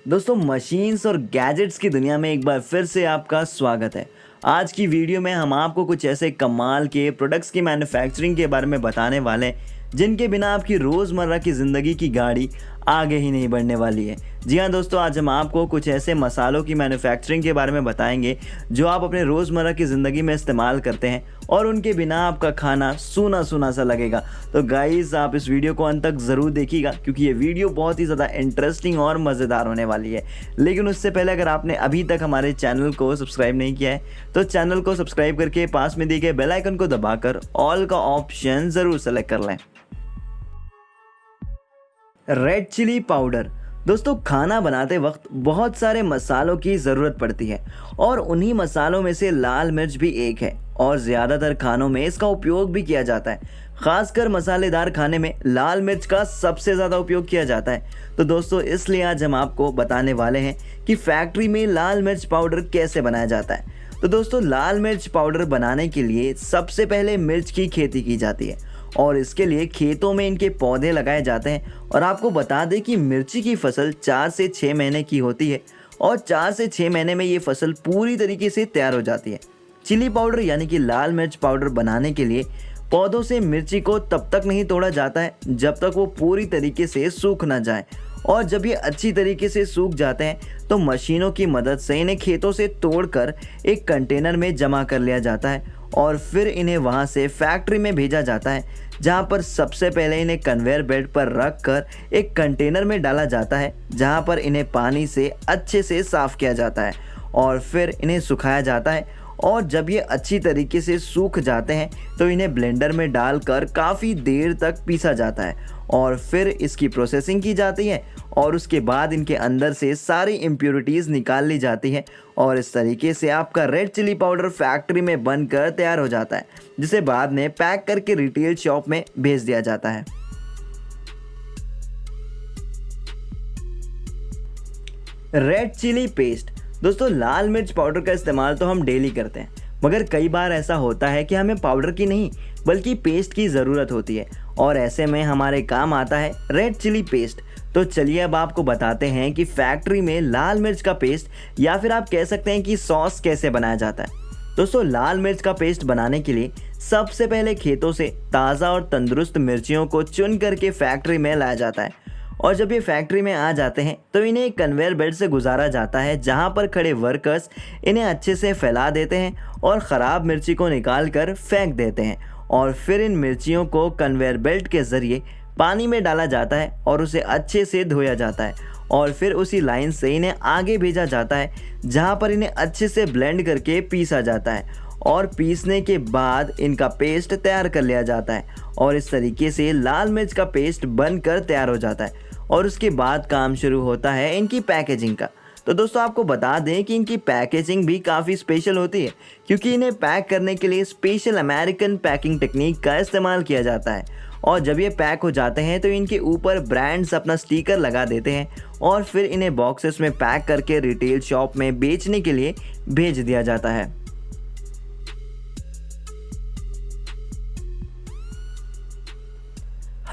दोस्तों मशीन्स और गैजेट्स की दुनिया में एक बार फिर से आपका स्वागत है। आज की वीडियो में हम आपको कुछ ऐसे कमाल के प्रोडक्ट्स की मैन्युफैक्चरिंग के बारे में बताने वाले हैं जिनके बिना आपकी रोज़मर्रा की ज़िंदगी की गाड़ी आगे ही नहीं बढ़ने वाली है। जी हाँ दोस्तों, आज हम आपको कुछ ऐसे मसालों की मैन्युफैक्चरिंग के बारे में बताएंगे जो आप अपने रोज़मर्रा की ज़िंदगी में इस्तेमाल करते हैं और उनके बिना आपका खाना सूना सूना सा लगेगा। तो गाइज़, आप इस वीडियो को अंत तक ज़रूर देखिएगा क्योंकि ये वीडियो बहुत ही ज़्यादा इंटरेस्टिंग और मज़ेदार होने वाली है। लेकिन उससे पहले अगर आपने अभी तक हमारे चैनल को सब्सक्राइब नहीं किया है तो चैनल को सब्सक्राइब करके पास में दिए गए बेल आइकन को दबाकर ऑल का ऑप्शन ज़रूर सेलेक्ट कर लें। Red chilli powder. दोस्तों, खाना बनाते वक्त बहुत सारे मसालों की ज़रूरत पड़ती है और उन्हीं मसालों में से लाल मिर्च भी एक है और ज़्यादातर खानों में इसका उपयोग भी किया जाता है। ख़ासकर मसालेदार खाने में लाल मिर्च का सबसे ज़्यादा उपयोग किया जाता है। तो दोस्तों, इसलिए आज हम आपको बताने वाले हैं कि फैक्ट्री में लाल मिर्च पाउडर कैसे बनाया जाता है। तो दोस्तों, लाल मिर्च पाउडर बनाने के लिए सबसे पहले मिर्च की खेती की जाती है और इसके लिए खेतों में इनके पौधे लगाए जाते हैं। और आपको बता दें कि मिर्ची की फसल 4 से 6 महीने की होती है और 4 से 6 महीने में ये फसल पूरी तरीके से तैयार हो जाती है। चिली पाउडर यानी कि लाल मिर्च पाउडर बनाने के लिए पौधों से मिर्ची को तब तक नहीं तोड़ा जाता है जब तक वो पूरी तरीके से सूख ना जाए। और जब ये अच्छी तरीके से सूख जाते हैं तो मशीनों की मदद से इन्हें खेतों से तोड़कर एक कंटेनर में जमा कर लिया जाता है और फिर इन्हें वहाँ से फैक्ट्री में भेजा जाता है, जहाँ पर सबसे पहले इन्हें कन्वेयर बेल्ट पर रख कर एक कंटेनर में डाला जाता है, जहाँ पर इन्हें पानी से अच्छे से साफ़ किया जाता है और फिर इन्हें सुखाया जाता है। और जब ये अच्छी तरीके से सूख जाते हैं तो इन्हें ब्लेंडर में डालकर काफ़ी देर तक पीसा जाता है और फिर इसकी प्रोसेसिंग की जाती है और उसके बाद इनके अंदर से सारी इम्प्योरिटीज़ निकाल ली जाती हैं और इस तरीके से आपका रेड चिली पाउडर फैक्ट्री में बनकर तैयार हो जाता है, जिसे बाद में पैक करके रिटेल शॉप में भेज दिया जाता है। Red chilli paste. दोस्तों, लाल मिर्च पाउडर का इस्तेमाल तो हम डेली करते हैं, मगर कई बार ऐसा होता है कि हमें पाउडर की नहीं बल्कि पेस्ट की ज़रूरत होती है और ऐसे में हमारे काम आता है रेड चिली पेस्ट। तो चलिए अब आपको बताते हैं कि फैक्ट्री में लाल मिर्च का पेस्ट या फिर आप कह सकते हैं कि सॉस कैसे बनाया जाता है। दोस्तों, लाल मिर्च का पेस्ट बनाने के लिए सबसे पहले खेतों से ताज़ा और तंदुरुस्त मिर्चियों को चुन करके फैक्ट्री में लाया जाता है और जब ये फैक्ट्री में आ जाते हैं तो इन्हें एक कन्वेयर बेल्ट से गुजारा जाता है, जहां पर खड़े वर्कर्स इन्हें अच्छे से फैला देते हैं और ख़राब मिर्ची को निकाल कर फेंक देते हैं और फिर इन मिर्चियों को कन्वेयर बेल्ट के ज़रिए पानी में डाला जाता है और उसे अच्छे से धोया जाता है और फिर उसी लाइन से इन्हें आगे भेजा जाता है, जहां पर इन्हें अच्छे से ब्लेंड करके पीसा जाता है और पीसने के बाद इनका पेस्ट तैयार कर लिया जाता है और इस तरीके से लाल मिर्च का पेस्ट बनकर तैयार हो जाता है और उसके बाद काम शुरू होता है इनकी पैकेजिंग का। तो दोस्तों, आपको बता दें कि इनकी पैकेजिंग भी काफ़ी स्पेशल होती है क्योंकि इन्हें पैक करने के लिए स्पेशल अमेरिकन पैकिंग टेक्निक का इस्तेमाल किया जाता है और जब ये पैक हो जाते हैं तो इनके ऊपर ब्रांड्स अपना स्टिकर लगा देते हैं और फिर इन्हें बॉक्सेस में पैक करके रिटेल शॉप में बेचने के लिए भेज दिया जाता है।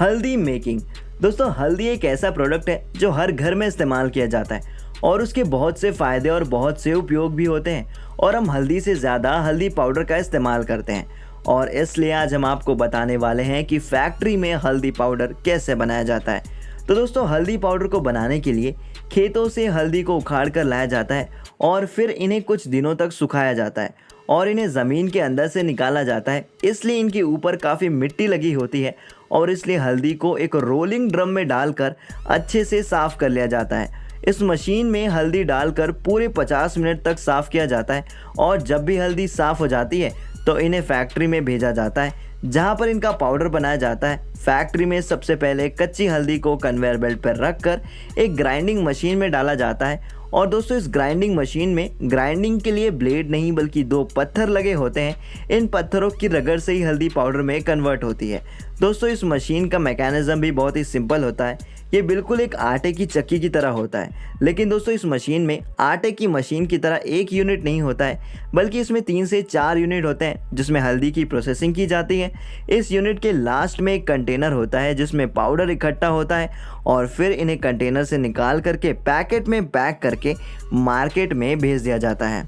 हल्दी मेकिंग। दोस्तों, हल्दी एक ऐसा प्रोडक्ट है जो हर घर में इस्तेमाल किया जाता है और उसके बहुत से फ़ायदे और बहुत से उपयोग भी होते हैं और हम हल्दी से ज़्यादा हल्दी पाउडर का इस्तेमाल करते हैं और इसलिए आज हम आपको बताने वाले हैं कि फैक्ट्री में हल्दी पाउडर कैसे बनाया जाता है। तो दोस्तों, हल्दी पाउडर को बनाने के लिए खेतों से हल्दी को उखाड़ कर लाया जाता है और फिर इन्हें कुछ दिनों तक सुखाया जाता है और इन्हें ज़मीन के अंदर से निकाला जाता है, इसलिए इनके ऊपर काफ़ी मिट्टी लगी होती है और इसलिए हल्दी को एक रोलिंग ड्रम में डालकर अच्छे से साफ़ कर लिया जाता है। इस मशीन में हल्दी डालकर पूरे 50 मिनट तक साफ़ किया जाता है और जब भी हल्दी साफ़ हो जाती है तो इन्हें फैक्ट्री में भेजा जाता है, जहां पर इनका पाउडर बनाया जाता है। फैक्ट्री में सबसे पहले कच्ची हल्दी को कन्वेयर बेल्ट पर रखकर एक ग्राइंडिंग मशीन में डाला जाता है और दोस्तों, इस ग्राइंडिंग मशीन में ग्राइंडिंग के लिए ब्लेड नहीं बल्कि 2 पत्थर लगे होते हैं। इन पत्थरों की रगड़ से ही हल्दी पाउडर में कन्वर्ट होती है। दोस्तों, इस मशीन का मैकेनिज़्म भी बहुत ही सिंपल होता है ये बिल्कुल एक आटे की चक्की की तरह होता है। लेकिन दोस्तों इस मशीन में आटे की मशीन की तरह एक यूनिट नहीं होता है, बल्कि इसमें 3 से 4 यूनिट होते हैं जिसमें हल्दी की प्रोसेसिंग की जाती है। इस यूनिट के लास्ट में एक कंटेनर होता है जिसमें पाउडर इकट्ठा होता है और फिर इन्हें कंटेनर से निकाल करके पैकेट में पैक करके मार्केट में भेज दिया जाता है।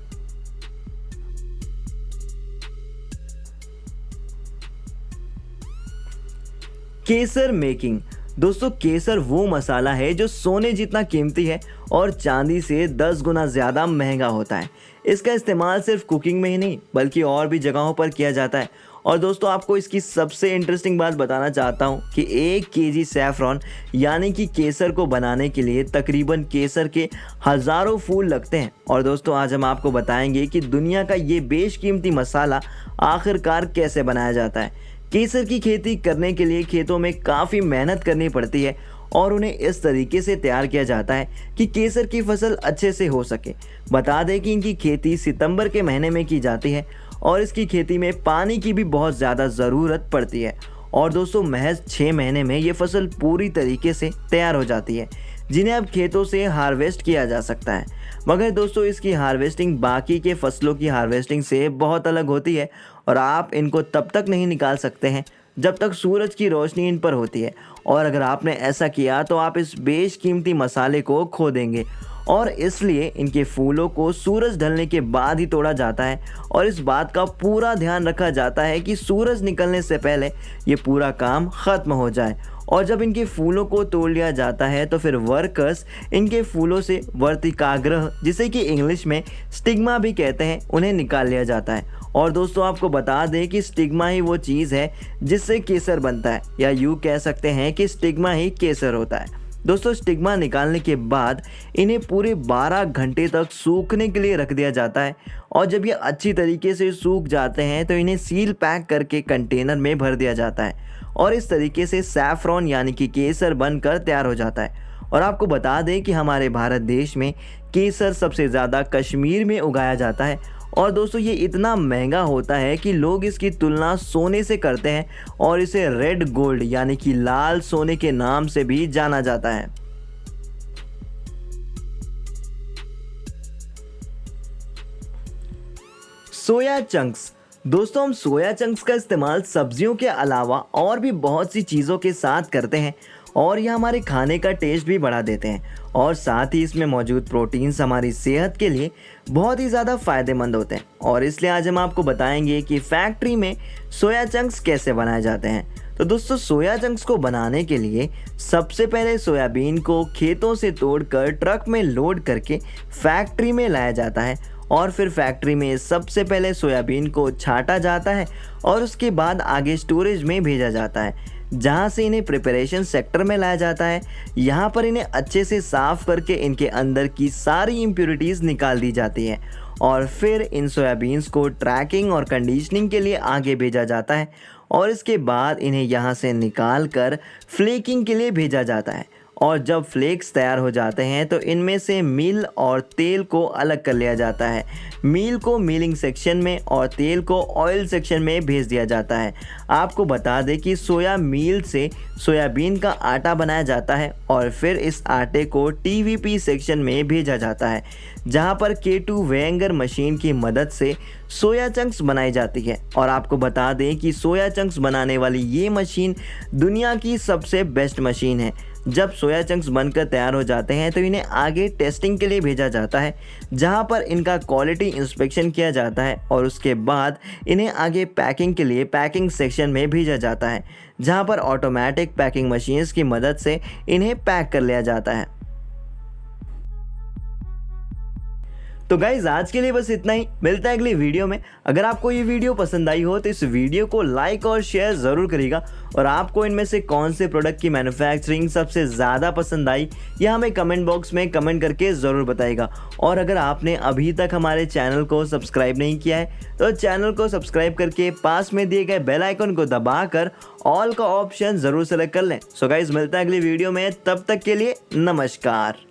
केसर मेकिंग। दोस्तों केसर वो मसाला है जो सोने जितना कीमती है और चांदी से 10 गुना ज़्यादा महंगा होता है। इसका इस्तेमाल सिर्फ कुकिंग में ही नहीं बल्कि और भी जगहों पर किया जाता है। और दोस्तों आपको इसकी सबसे इंटरेस्टिंग बात बताना चाहता हूँ कि 1 केजी सैफरॉन यानी कि केसर को बनाने के लिए तकरीबन केसर के हज़ारों फूल लगते हैं। और दोस्तों आज हम आपको बताएंगे कि दुनिया का ये बेशकीमती मसाला आखिरकार कैसे बनाया जाता है। केसर की खेती करने के लिए खेतों में काफ़ी मेहनत करनी पड़ती है और उन्हें इस तरीके से तैयार किया जाता है कि केसर की फसल अच्छे से हो सके। बता दें कि इनकी खेती सितंबर के महीने में की जाती है और इसकी खेती में पानी की भी बहुत ज़्यादा ज़रूरत पड़ती है। और दोस्तों महज 6 महीने में ये फसल पूरी तरीके से तैयार हो जाती है, जिन्हें अब खेतों से हार्वेस्ट किया जा सकता है। मगर दोस्तों इसकी हार्वेस्टिंग बाकी के फसलों की हार्वेस्टिंग से बहुत अलग होती है और आप इनको तब तक नहीं निकाल सकते हैं जब तक सूरज की रोशनी इन पर होती है। और अगर आपने ऐसा किया तो आप इस बेशकीमती मसाले को खो देंगे। और इसलिए इनके फूलों को सूरज ढलने के बाद ही तोड़ा जाता है और इस बात का पूरा ध्यान रखा जाता है कि सूरज निकलने से पहले ये पूरा काम ख़त्म हो जाए। और जब इनके फूलों को तोड़ लिया जाता है तो फिर वर्कर्स इनके फूलों से वर्तिकाग्रह, जिसे कि इंग्लिश में स्टिग्मा भी कहते हैं, उन्हें निकाल लिया जाता है। और दोस्तों आपको बता दें कि स्टिग्मा ही वो चीज़ है जिससे केसर बनता है, या यूँ कह सकते हैं कि स्टिग्मा ही केसर होता है। दोस्तों स्टिग्मा निकालने के बाद इन्हें पूरे 12 घंटे तक सूखने के लिए रख दिया जाता है और जब ये अच्छी तरीके से सूख जाते हैं तो इन्हें सील पैक करके कंटेनर में भर दिया जाता है और इस तरीके से सैफरॉन यानी कि केसर बनकर तैयार हो जाता है। और आपको बता दें कि हमारे भारत देश में केसर सबसे ज़्यादा कश्मीर में उगाया जाता है और दोस्तों ये इतना महंगा होता है कि लोग इसकी तुलना सोने से करते हैं और इसे रेड गोल्ड यानी कि लाल सोने के नाम से भी जाना जाता है। Soya chunks. दोस्तों हम सोया चंक्स का इस्तेमाल सब्जियों के अलावा और भी बहुत सी चीज़ों के साथ करते हैं और यह हमारे खाने का टेस्ट भी बढ़ा देते हैं और साथ ही इसमें मौजूद प्रोटीन्स हमारी सेहत के लिए बहुत ही ज़्यादा फ़ायदेमंद होते हैं। और इसलिए आज हम आपको बताएंगे कि फैक्ट्री में सोया चंक्स कैसे बनाए जाते हैं। तो दोस्तों सोया चंक्स को बनाने के लिए सबसे पहले सोयाबीन को खेतों से तोड़कर ट्रक में लोड करके फैक्ट्री में लाया जाता है और फिर फैक्ट्री में सबसे पहले सोयाबीन को छांटा जाता है और उसके बाद आगे स्टोरेज में भेजा जाता है, जहां से इन्हें प्रिपरेशन सेक्टर में लाया जाता है। यहां पर इन्हें अच्छे से साफ़ करके इनके अंदर की सारी इम्प्योरिटीज़ निकाल दी जाती है और फिर इन सोयाबीन्स को ट्रैकिंग और कंडीशनिंग के लिए आगे भेजा जाता है और इसके बाद इन्हें यहां से निकाल कर फ्लेकिंग के लिए भेजा जाता है। और जब फ्लेक्स तैयार हो जाते हैं तो इनमें से मील और तेल को अलग कर लिया जाता है। मील को मिलिंग सेक्शन में और तेल को ऑयल सेक्शन में भेज दिया जाता है। आपको बता दें कि सोया मील से सोयाबीन का आटा बनाया जाता है और फिर इस आटे को टीवीपी सेक्शन में भेजा जाता है, जहां पर K2 वेयिंगर मशीन की मदद से सोया चंक्स बनाई जाती है। और आपको बता दें कि सोया चंक्स बनाने वाली ये मशीन दुनिया की सबसे बेस्ट मशीन है। जब सोया चंक्स बनकर तैयार हो जाते हैं तो इन्हें आगे टेस्टिंग के लिए भेजा जाता है, जहां पर इनका क्वालिटी इंस्पेक्शन किया जाता है और उसके बाद इन्हें आगे पैकिंग के लिए पैकिंग सेक्शन में भेजा जाता है, जहां पर ऑटोमेटिक पैकिंग मशीन्स की मदद से इन्हें पैक कर लिया जाता है। तो गाइज आज के लिए बस इतना ही, मिलता है अगली वीडियो में। अगर आपको ये वीडियो पसंद आई हो तो इस वीडियो को लाइक और शेयर ज़रूर करिएगा और आपको इनमें से कौन से प्रोडक्ट की मैन्युफैक्चरिंग सबसे ज़्यादा पसंद आई यह हमें कमेंट बॉक्स में कमेंट करके ज़रूर बताइएगा। और अगर आपने अभी तक हमारे चैनल को सब्सक्राइब नहीं किया है तो चैनल को सब्सक्राइब करके पास में दिए गए बेल आइकन को दबाकर ऑल का ऑप्शन ज़रूर सेलेक्ट कर लें। सो गाइज मिलता है अगली वीडियो में, तब तक के लिए नमस्कार।